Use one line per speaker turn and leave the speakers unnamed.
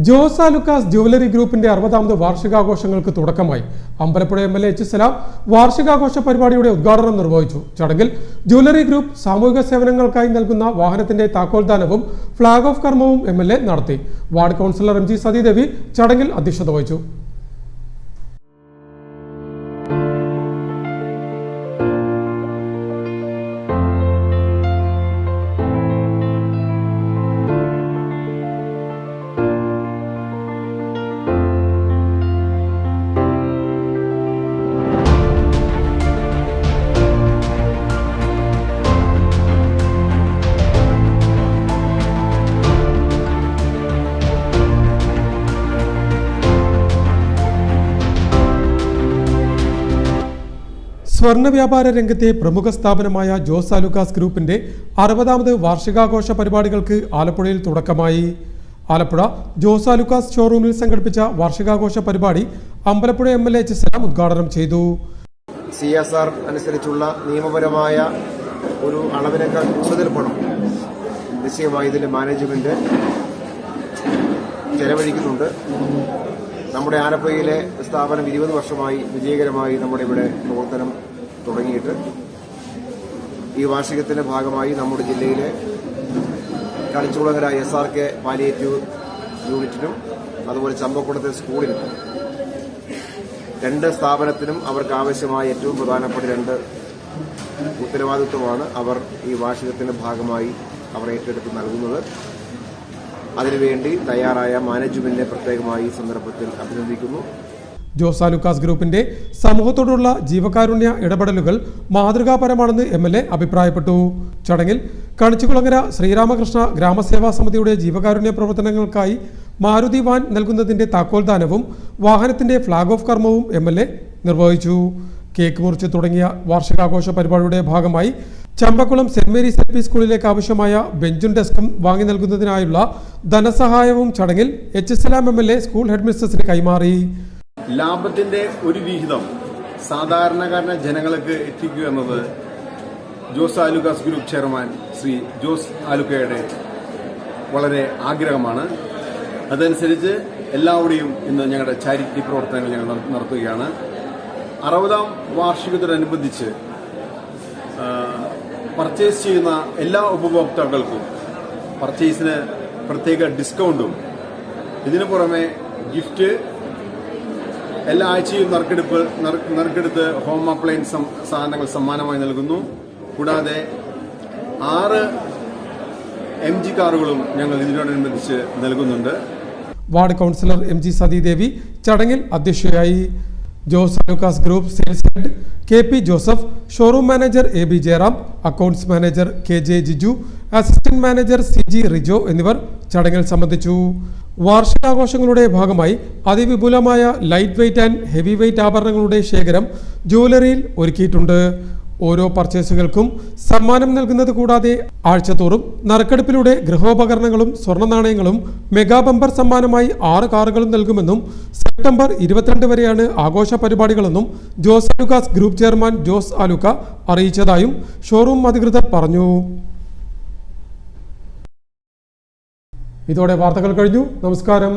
Jose Alukkas jewellery ഗ്രൂപ്പിന്റെ 60ാമത് വാർഷികാഘോഷങ്ങൾക്ക് തുടക്കമായി. Ambalappuzha MLA H സലാം വാർഷികാഘോഷ പരിപാടിയുടെ ഉദ്ഘാടനം നിർവഹിച്ചു. ചടങ്ങിൽ ജുവലറി ഗ്രൂപ്പ് സാമൂഹിക സേവനങ്ങൾക്കായി നൽകുന്ന വാഹനത്തിന്റെ താക്കോൽദാനവും ഫ്ളാഗ് ഓഫ് കർമ്മവും എംഎൽഎ നടത്തി. Ward councillor M G Sathidevi ചടങ്ങിൽ അധ്യക്ഷത വഹിച്ചു. സ്വർണ്ണ വ്യാപാര രംഗത്തെ പ്രമുഖ സ്ഥാപനമായ ജോസ് ആലുക്കാസ് ഗ്രൂപ്പിന്റെ 60ാമത് വാർഷികാഘോഷ പരിപാടികൾക്ക് ആലപ്പുഴയിൽ തുടക്കമായി. ആലപ്പുഴ ജോസ് ആലുക്കാസ് ഷോറൂമിൽ സംഘടിപ്പിച്ച വാർഷികാഘോഷ പരിപാടി അമ്പലപ്പുഴ എംഎൽഎ എച്ച് സലാം ഉദ്ഘാടനം ചെയ്തു.
CSR അനുസരിച്ചുള്ള നിയമപരമായ ഒരു അളവിനേക്കാൾ കൂടുതൽ പണം നിശ്ചയമായി ഇതിന്റെ മാനേജ്മെന്റ് ചെലവഴിക്കുന്നുണ്ട്. നമ്മുടെ ആലപ്പുഴയിലെ സ്ഥാപനം 20 വർഷമായി വിജയകരമായി നമ്മുടെ ഇവിടെ പ്രവർത്തനം തുടങ്ങിയിട്ട് ഈ വാർഷികത്തിന്റെ ഭാഗമായി നമ്മുടെ ജില്ലയിലെ കളിച്ചുകുളങ്ങര SRK പാലിയേറ്റീവ് യൂണിറ്റിനും അതുപോലെ ചമ്പക്കുളത്തെ സ്കൂളിനും 2 സ്ഥാപനത്തിനും അവർക്ക് ആവശ്യമായ ഏറ്റവും പ്രധാനപ്പെട്ട 2 ഉത്തരവാദിത്വമാണ് അവർ ഈ വാർഷികത്തിന്റെ ഭാഗമായി അവർ ഏറ്റെടുത്ത് നൽകുന്നത്. അതിനുവേണ്ടി തയ്യാറായ മാനേജ്മെന്റിനെ പ്രത്യേകമായി സന്ദർഭത്തിൽ അഭിനന്ദിക്കുന്നു.
ജോസ് ആലുക്കാസ് ഗ്രൂപ്പിന്റെ സമൂഹത്തോടുള്ള ജീവകാരുണ്യ ഇടപെടലുകൾ മാതൃകാപരമാണെന്ന് എംഎൽഎ അഭിപ്രായപ്പെട്ടു. ചടങ്ങിൽ കണിച്ചുകുളങ്ങര ശ്രീരാമകൃഷ്ണ ഗ്രാമസേവാ സമിതിയുടെ ജീവകാരുണ്യ പ്രവർത്തനങ്ങൾക്കായി മാരുതി വാൻ നൽകുന്നതിന്റെ താക്കോൽദാനവും വാഹനത്തിന്റെ ഫ്ളാഗ് ഓഫ് കർമ്മവും എംഎൽഎ നിർവഹിച്ചു. കേക്ക് മുറിച്ച് തുടങ്ങിയ വാർഷികാഘോഷ പരിപാടിയുടെ ഭാഗമായി ചമ്പക്കുളം സെന്റ് മേരീസ് LP സ്കൂളിലേക്ക് ആവശ്യമായ ബെഞ്ചും ഡെസ്കും വാങ്ങി നൽകുന്നതിനായുള്ള ധനസഹായവും ചടങ്ങിൽ എച്ച് സലാം എംഎൽഎ സ്കൂൾ ഹെഡ്മിസ്ട്രസിന് കൈമാറി.
ലാഭത്തിന്റെ ഒരു വിഹിതം സാധാരണക്കാരനെ ജനങ്ങൾക്ക് എത്തിക്കുക എന്നത് ജോസ് ആലുക്കാസ് ഗ്രൂപ്പ് ചെയർമാൻ ശ്രീ ജോസ് ആലുക്കയുടെ വളരെ ആഗ്രഹമാണ്. അതനുസരിച്ച് എല്ലാവരുടെയും ഇന്ന് ഞങ്ങളുടെ ചാരിറ്റി പ്രവർത്തനങ്ങൾ ഞങ്ങൾ നടത്തുകയാണ്. 60ാം വാർഷികത്തോടനുബന്ധിച്ച് പർച്ചേസ് ചെയ്യുന്ന എല്ലാ ഉപഭോക്താക്കൾക്കും പർച്ചേസിന് പ്രത്യേക ഡിസ്കൗണ്ടും ഇതിനു പുറമെ ഗിഫ്റ്റ് എല്ലാ ആഴ്ചയും നറുക്കെടുത്ത് ഹോം അപ്ലയൻസ് സാധനങ്ങൾ സമ്മാനമായി നൽകുന്നു. കൂടാതെ 6 MG കാറുകളും ഞങ്ങൾ ഇതിനോടനുബന്ധിച്ച് നൽകുന്നുണ്ട്.
Ward councillor M G Sathidevi ചടങ്ങിൽ അധ്യക്ഷയായി. Jos Alukkas group sales head KP Joseph, showroom manager AB Jayaram, accounts manager KJ Jiju, assistant manager CG Rijo എന്നിവർ ചടങ്ങിൽ സംബന്ധിച്ചു. വാർഷികാഘോഷങ്ങളുടെ ഭാഗമായി അതിവിപുലമായ light weight and heavy weight ആഭരണങ്ങളുടെ ശേഖരം ജുവലറിയിൽ ഒരുക്കിയിട്ടുണ്ട്. ഓരോ പർച്ചേസുകൾക്കും സമ്മാനം നൽകുന്നത് കൂടാതെ ആഴ്ചതോറും നറുക്കെടുപ്പിലൂടെ ഗൃഹോപകരണങ്ങളും സ്വർണ്ണ നാണയങ്ങളും മെഗാ ബമ്പർ സമ്മാനമായി 6 കാറുകളും നൽകുമെന്നും സെപ്റ്റംബർ 22 വരെയാണ് ആഘോഷ പരിപാടികളെന്നും ജോസ് ആലുക്കാസ് ഗ്രൂപ്പ് ചെയർമാൻ ജോസ് ആലുക്ക അറിയിച്ചതായും ഷോറൂം അധികൃതർ പറഞ്ഞു. ഇതോടെ വാർത്തകൾ കഴിഞ്ഞു. നമസ്കാരം.